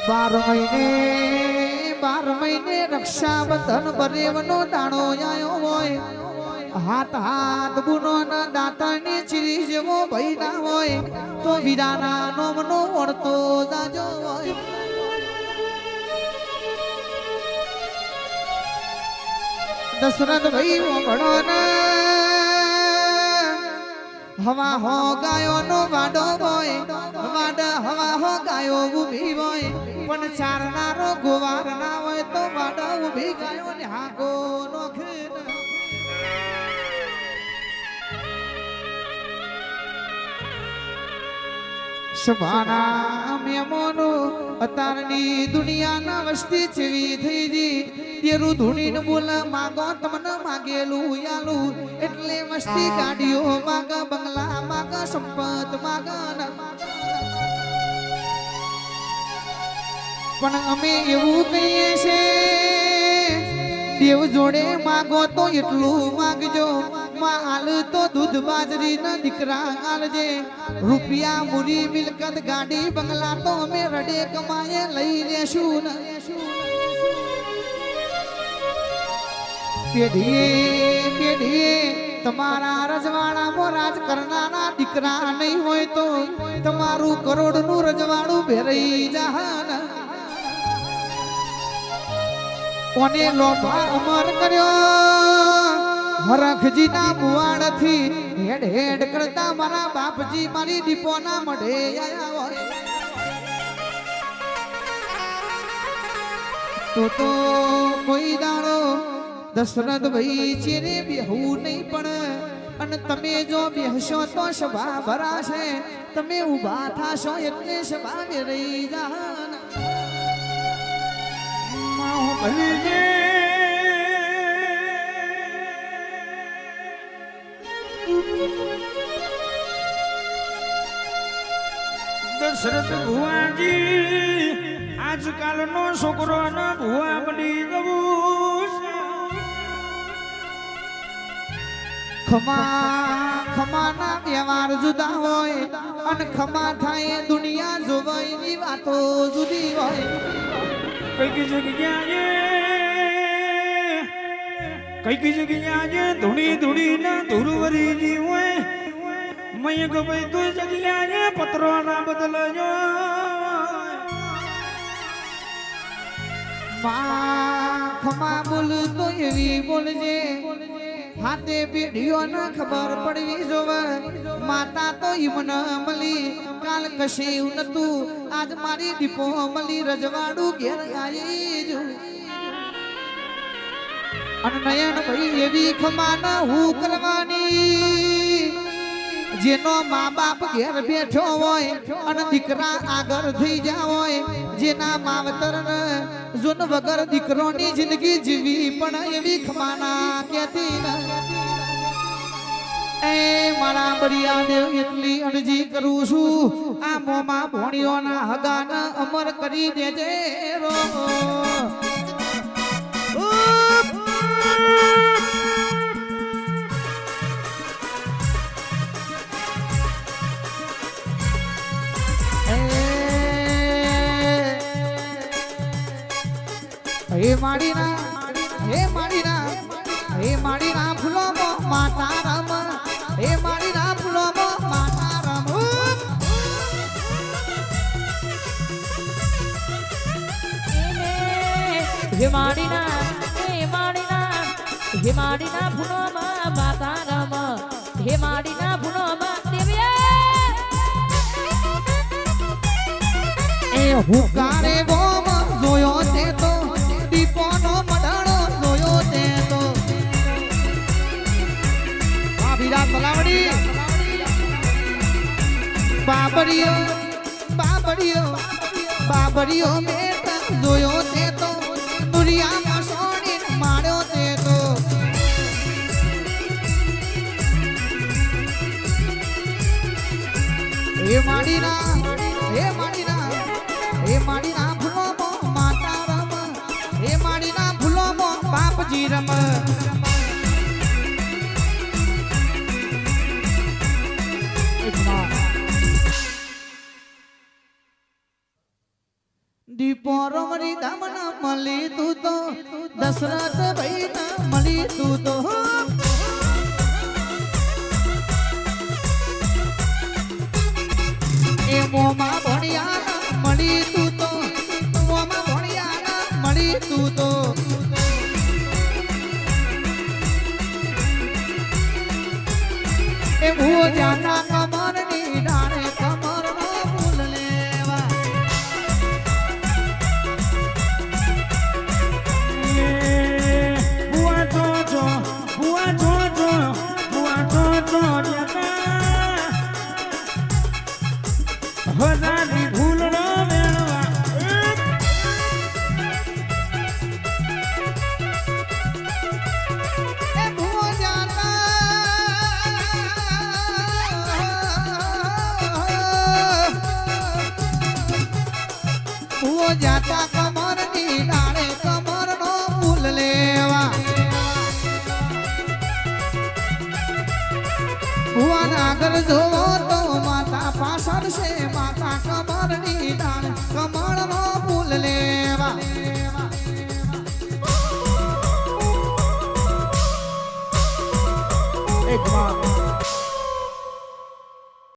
બાર મહિને રક્ષાબંધન બરેવનો દાણો આયો હોય હાથ હાથ બુનો ના દાંતની ચીરી જેવો ભઈ ના હોય તો વીરાના નોમનો વળતો જાજો હોય દશરથ ભાઈ વણો હવા હો ગાયો નો વાડો હોય વાડ હવા હો ગાયો ઉભી હોય પણ ચારનારો ગોવાર ના હોય તો વાડ ઉભી ગાયો ને હાગો નોખે સભાના મેમોનો અતારની દુનિયાના વસ્તી જેવી થઈ જી તેરું ધૂણીને બોલ માગો તમને માગેલું યાલું એટલે મસ્તી ગાડીઓ માગ બંગલા માગ સંપત માગ પણ અમે એવું કહીએ છે દેવ જોડે માગો તો એટલું માગજો માં આલ તો દૂધ બાજરી ના દીકરા આલજે રૂપિયા મૂરી મિલકત ગાડી બંગલા તો અમે રડે કમાએ લઈ લેશું ને પેઢીએ તમારા રજવાડામાં રાજ કરનારા દીકરા નહીં હોય તો તમારું કરોડનું રજવાડું ભેરાઈ જહાન કોને લોભા અમર કર્યો હરખજી ના મુવાડ થી હેડ હેડ કરતા મારા બાપજી મારી દીપો ના મઢે આયા હોય તો કોઈ દાડો દશરથ ભાઈ ચેરે બેહવું નહીં પણ અને તમે જો બેહશો તો સભા ભરાશે તમે ઊભા થાશો એટલે સભા વેરાઈ જાન દશરથ ભુવાજી આજકાલ નો છોકરો ના ભુવા બની જવું ખમા ના વ્યવહાર જુદા હોય અને ખમા થાય દુનિયા જોવાયની વાતો જુદી હોય કઈ જગ્યાએ ધૂણી ધૂણી ના ધુરવરી જી હોય મય ગઈ તો જગ્યાએ પત્રો ના બદલજો ખમા બોલ તો એવી બોલજે હાથે પેઢીઓ ના ખબર પડવી જોવે માતા તો ઈમન મળી કાલ કશે નતું આજ મારી દીપો મળી રજવાડું ઘેર આવી જો અને નયન ભાઈ એવી ખમાના હું કરવાની જેનો મા બાપ ઘેર બેઠો હોય અને દીકરા આગળ થઈ જા હોય જેના માવતર જોન વગર દીકરોની જિંદગી જીવી પણ એવી ખમાના કેતી એ મારા બરિયા દેવ એટલી અરજી કરું છું આ મોમાં ભોણીઓના હગાના અમર કરી દેજે રો હે માડીના ફૂલો માતા રમ હે માડીના ફૂલો માતા રમ હે માડીના ફૂલો માતા રમ હે માડીના ફૂલો એ હુકારે ગોમ જોયો તે તો દીપોનો મડાણો જોયો તે તો ભાભીરા તલાવડી બાબરીઓ મેટ જોયો તે તો દુનિયામાં સોની માર્યો તે તો હે માડીના ફૂલો માતા રમ હે માડીના ફૂલો બાપજી રમ દીપો રમણી દામના મળી તું તો દશરથ ભાઈ ના મળી તું તો એ મોમાં ભણ્યા ના મળી તું તો મોમાં ભણ્યા ના મળી તું તો એ ભોજાના કમરની ડાળે કમરનો ફૂલ લેવા બુઆ જો જો બુઆ જો જો બુઆ જો જો હજારી ભૂલનો મેળવા એ ભોજાના ભોજાતા કમરની ડાળે કમરનો ફૂલ લેવા ભુવન આગળ જોવો તો માતા પાછળ છે માતા કમરની ડાળ કમળનો ફૂલ લેવા એક માં